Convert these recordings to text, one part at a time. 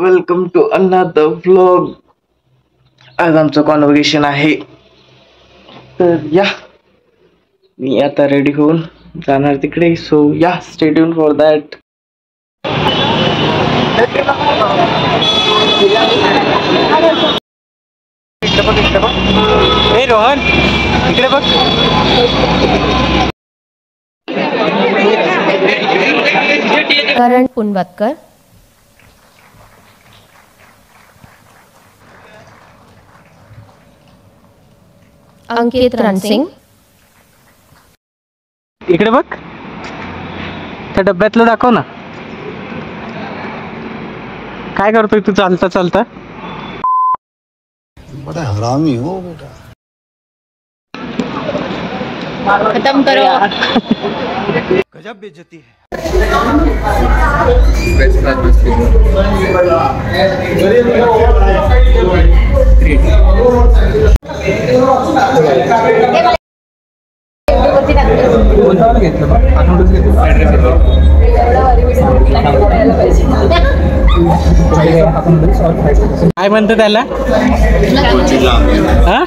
Welcome to another vlog. आज आमचं convocation आहे. तर या मी आता रेडी होऊन जाणार तिकडे. सो या स्टे ट्यून फॉर दॅट. हे रोहन इकडे बघ. करण पुनवतकर, अंकित रणसिंग, इकडे बघ. त्या डब्यातलं दाखव ना. काय करतोय तू चालता चालता? बड़ा हरामी हो बेटा. खत्म करो. गजब बेइज्जती है. काय म्हणतो त्याला? हा?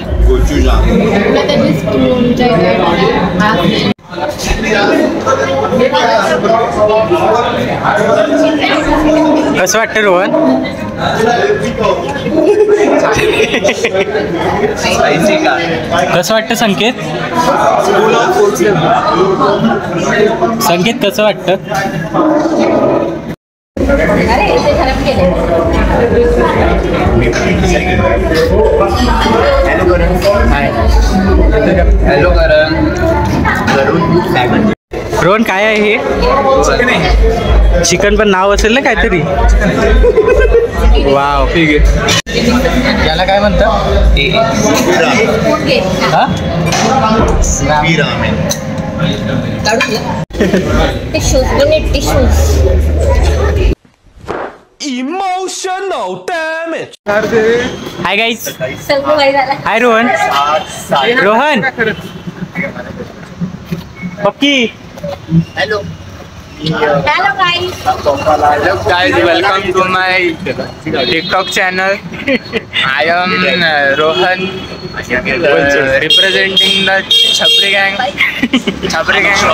कसं वाटतं रोहन? कसं वाटतं संकेत? संकेत कसं वाटतं? हॅलो करण. रोहन काय आहे हे? चिकन पण नाव असेल ना काहीतरी. वाव, ठीक आहे. याला काय म्हणतात? हा? Emotional damage. Hi guys. Hi Rohan. Rohan पक्की. Hello guys, welcome to my TikTok channel. I am Rohan, representing the Chhapri gang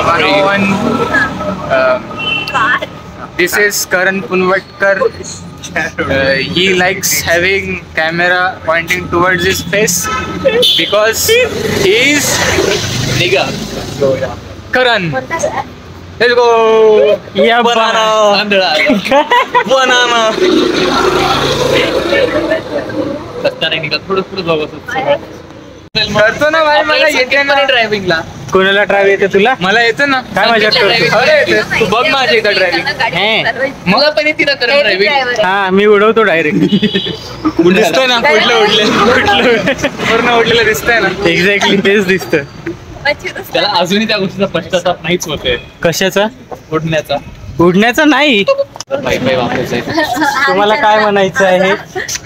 101. This is Karan Punwatkar. He likes having camera pointing towards his face because he is nigga. Karan, let's go. या Banana. करतो ना भाई, मला येते ना ड्रायव्हिंगला. कोणाला drive येते तुला? मला येतं ना. काय मजाक करतो? अरे येते. तू बघ माझ्या इथं ड्रायव्हिंग. मला पण येते ना करत ड्रायव्हिंग. हा, मी उडवतो डायरेक्ट. दिसतंय ना कुठलं पूर्ण उडलेलं दिसतंय ना. एक्झॅक्टली तेच दिसतं. त्याला अजूनही त्या गोष्टीचा पश्चाताप नाहीच होते. कशाचा? उडण्याचा. उडण्याचा नाही. पायी वापरायचं. तुम्हाला काय म्हणायचं आहे?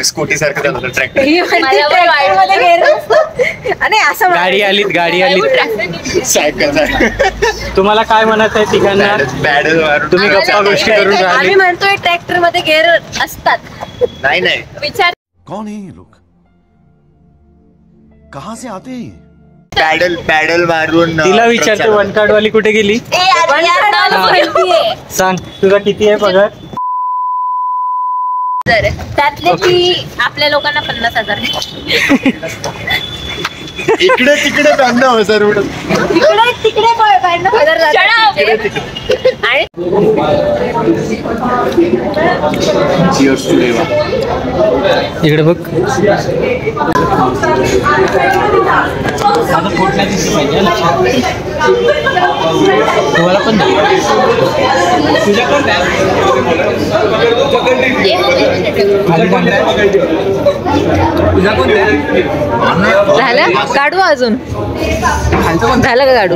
स्कूटी सारखं ट्रॅक्टर. गाडी आलीत. सायकल. तुम्हाला काय म्हणायचं आहे तिघांना? तुम्ही गप्पा गोष्टी करून आम्ही राहिले. म्हणतोय ट्रॅक्टर मध्ये गेअर असतात. नाही विचार. कौन है ये लोग? कहाँ से आते हैं ये? पॅडल मारून. तिला विचारते वन कार्ड वाली कुठे गेली? सांग तुझा किती आहे पगार? त्यातले ती आपल्या लोकांना 50,000. इकडे तिकडे 50,000. तिकडे 50,000 आणि इकडे बघ. तुम्हाला पण झालं काढू अजून. झालं का काढू?